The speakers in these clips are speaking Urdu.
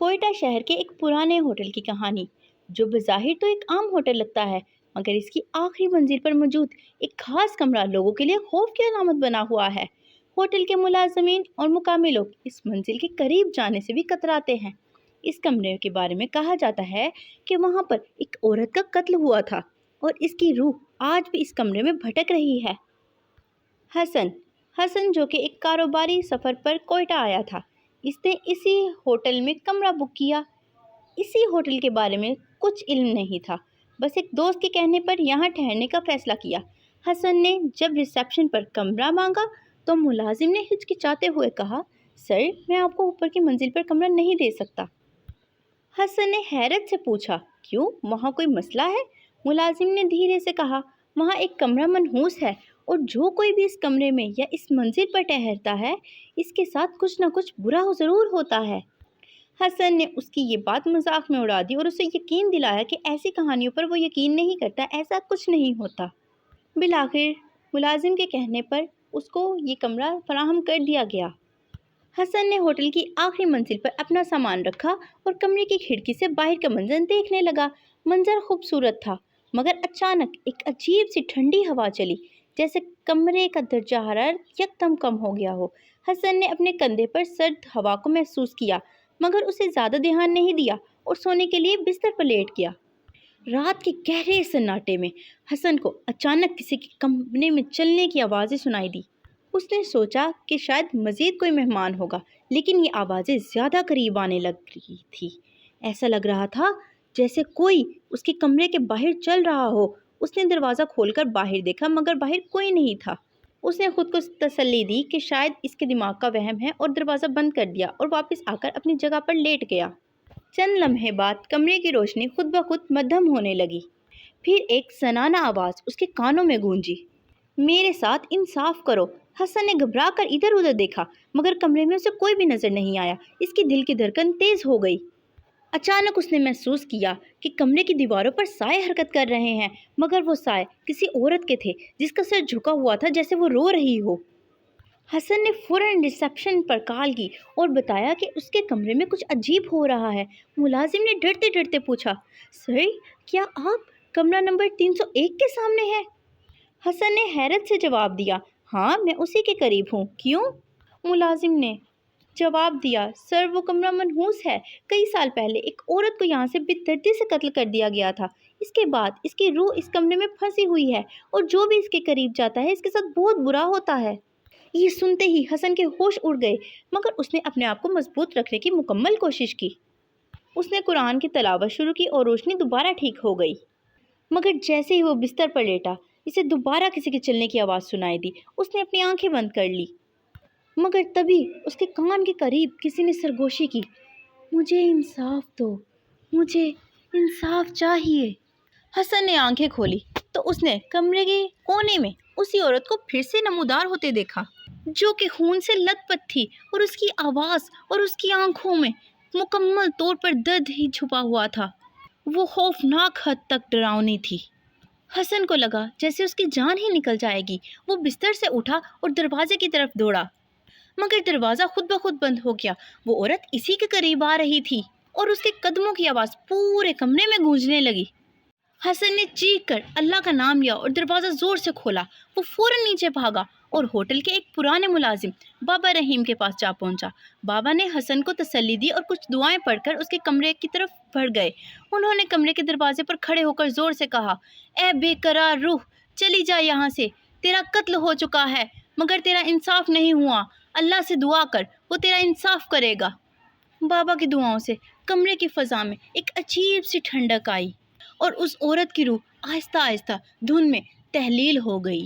کوئٹہ شہر کے ایک پرانے ہوٹل کی کہانی، جو بظاہر تو ایک عام ہوٹل لگتا ہے، مگر اس کی آخری منزل پر موجود ایک خاص کمرہ لوگوں کے لیے خوف کی علامت بنا ہوا ہے۔ ہوٹل کے ملازمین اور مقامی لوگ اس منزل کے قریب جانے سے بھی کتراتے ہیں۔ اس کمرے کے بارے میں کہا جاتا ہے کہ وہاں پر ایک عورت کا قتل ہوا تھا اور اس کی روح آج بھی اس کمرے میں بھٹک رہی ہے۔ حسن جو کہ ایک کاروباری سفر پر کوئٹہ آیا تھا، اس نے اسی ہوٹل میں کمرہ بک کیا۔ اسی ہوٹل کے بارے میں کچھ علم نہیں تھا، بس ایک دوست کے کہنے پر یہاں ٹھہرنے کا فیصلہ کیا۔ حسن نے جب ریسیپشن پر کمرہ مانگا تو ملازم نے ہچکچاتے ہوئے کہا، سر، میں آپ کو اوپر کی منزل پر کمرہ نہیں دے سکتا۔ حسن نے حیرت سے پوچھا، کیوں، وہاں کوئی مسئلہ ہے؟ ملازم نے دھیرے سے کہا، وہاں ایک کمرہ منحوس ہے اور جو کوئی بھی اس کمرے میں یا اس منزل پر ٹھہرتا ہے، اس کے ساتھ کچھ نہ کچھ برا ضرور ہوتا ہے۔ حسن نے اس کی یہ بات مذاق میں اڑا دی اور اسے یقین دلایا کہ ایسی کہانیوں پر وہ یقین نہیں کرتا، ایسا کچھ نہیں ہوتا۔ بالآخر ملازم کے کہنے پر اس کو یہ کمرہ فراہم کر دیا گیا۔ حسن نے ہوٹل کی آخری منزل پر اپنا سامان رکھا اور کمرے کی کھڑکی سے باہر کا منظر دیکھنے لگا۔ منظر خوبصورت تھا، مگر اچانک ایک عجیب سی ٹھنڈی ہوا چلی، جیسے کمرے کا درجہ حرارت یکدم کم ہو گیا ہو۔ حسن نے اپنے کندھے پر سرد ہوا کو محسوس کیا، مگر اسے زیادہ دھیان نہیں دیا اور سونے کے لیے بستر پر لیٹ گیا۔ رات کے گہرے سناٹے میں حسن کو اچانک کسی کے کمرے میں چلنے کی آوازیں سنائی دی۔ اس نے سوچا کہ شاید مزید کوئی مہمان ہوگا، لیکن یہ آوازیں زیادہ قریب آنے لگ رہی تھی۔ ایسا لگ رہا تھا جیسے کوئی اس کے کمرے کے باہر چل رہا ہو۔ اس نے دروازہ کھول کر باہر دیکھا، مگر باہر کوئی نہیں تھا۔ اس نے خود کو تسلی دی کہ شاید اس کے دماغ کا وہم ہے اور دروازہ بند کر دیا اور واپس آ کر اپنی جگہ پر لیٹ گیا۔ چند لمحے بعد کمرے کی روشنی خود بخود مدھم ہونے لگی۔ پھر ایک زنانہ آواز اس کے کانوں میں گونجی، میرے ساتھ انصاف کرو۔ حسن نے گھبرا کر ادھر ادھر دیکھا، مگر کمرے میں اسے کوئی بھی نظر نہیں آیا۔ اس کی دل کی دھڑکن تیز ہو گئی۔ اچانک اس نے محسوس کیا کہ کمرے کی دیواروں پر سائے حرکت کر رہے ہیں، مگر وہ سائے کسی عورت کے تھے جس کا سر جھکا ہوا تھا جیسے وہ رو رہی ہو۔ حسن نے فوراً ریسیپشن پر کال کی اور بتایا کہ اس کے کمرے میں کچھ عجیب ہو رہا ہے۔ ملازم نے ڈرتے ڈرتے پوچھا، سر، کیا آپ کمرہ نمبر 301 کے سامنے ہیں؟ حسن نے حیرت سے جواب دیا، ہاں، میں اسی کے قریب ہوں، کیوں؟ ملازم نے جواب دیا، سر، وہ کمرہ منحوس ہے۔ کئی سال پہلے ایک عورت کو یہاں سے بے دردی سے قتل کر دیا گیا تھا۔ اس کے بعد اس کی روح اس کمرے میں پھنسی ہوئی ہے اور جو بھی اس کے قریب جاتا ہے اس کے ساتھ بہت برا ہوتا ہے۔ یہ سنتے ہی حسن کے ہوش اڑ گئے، مگر اس نے اپنے آپ کو مضبوط رکھنے کی مکمل کوشش کی۔ اس نے قرآن کی تلاوت شروع کی اور روشنی دوبارہ ٹھیک ہو گئی۔ مگر جیسے ہی وہ بستر پر لیٹا، اسے دوبارہ کسی کے چلنے کی آواز سنائی دی۔ اس نے اپنی آنکھیں بند کر لی، مگر تبھی اس کے کان کے قریب کسی نے سرگوشی کی، مجھے انصاف دو، مجھے انصاف چاہیے۔ حسن نے آنکھیں کھولی تو اس نے کمرے کے کونے میں اسی عورت کو پھر سے نمودار ہوتے دیکھا، جو کہ خون سے لت پت تھی، اور اس کی آواز اور اس کی آنکھوں میں مکمل طور پر درد ہی چھپا ہوا تھا۔ وہ خوفناک حد تک ڈراؤنی تھی۔ حسن کو لگا جیسے اس کی جان ہی نکل جائے گی۔ وہ بستر سے اٹھا اور دروازے کی طرف دوڑا، مگر دروازہ خود بخود بند ہو گیا۔ وہ عورت اسی کے قریب آ رہی تھی اور اس کے قدموں کی آواز پورے کمرے میں گونجنے لگی۔ حسن نے چیخ کر اللہ کا نام لیا اور دروازہ زور سے کھولا۔ وہ فوراً نیچے بھاگا اور ہوٹل کے ایک پرانے ملازم بابا رحیم کے پاس جا پہنچا۔ بابا نے حسن کو تسلی دی اور کچھ دعائیں پڑھ کر اس کے کمرے کی طرف بڑھ گئے۔ انہوں نے کمرے کے دروازے پر کھڑے ہو کر زور سے کہا، اے بے قرار روح، چلی جا یہاں سے، تیرا قتل ہو چکا ہے مگر تیرا انصاف نہیں ہوا۔ اللہ سے دعا کر، وہ تیرا انصاف کرے گا۔ بابا کی دعاؤں سے کمرے کی فضا میں ایک عجیب سی ٹھنڈک آئی اور اس عورت کی روح آہستہ آہستہ دھن میں تحلیل ہو گئی۔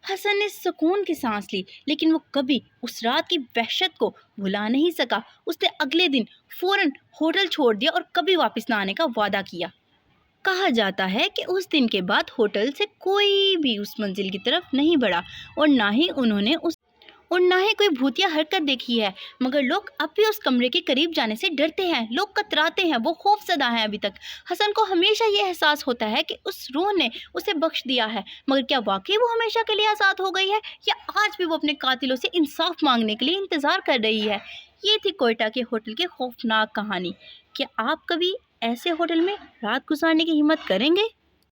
حسن نے سکون کی سانس لی، لیکن وہ کبھی اس رات کی وحشت کو بھلا نہیں سکا۔ اس نے اگلے دن فوراً ہوٹل چھوڑ دیا اور کبھی واپس نہ آنے کا وعدہ کیا۔ کہا جاتا ہے کہ اس دن کے بعد ہوٹل سے کوئی بھی اس منزل کی طرف نہیں بڑھا اور نہ ہی کوئی بھوتیا حرکت دیکھی ہے، مگر لوگ اب بھی اس کمرے کے قریب جانے سے ڈرتے ہیں، لوگ کتراتے ہیں، وہ خوف زدہ ہیں ابھی تک۔ حسن کو ہمیشہ یہ احساس ہوتا ہے کہ اس روح نے اسے بخش دیا ہے، مگر کیا واقعی وہ ہمیشہ کے لیے آزاد ہو گئی ہے، یا آج بھی وہ اپنے قاتلوں سے انصاف مانگنے کے لیے انتظار کر رہی ہے؟ یہ تھی کوئٹہ کے ہوٹل کی خوفناک کہانی۔ کیا آپ کبھی ایسے ہوٹل میں رات گزارنے کی ہمت کریں گے؟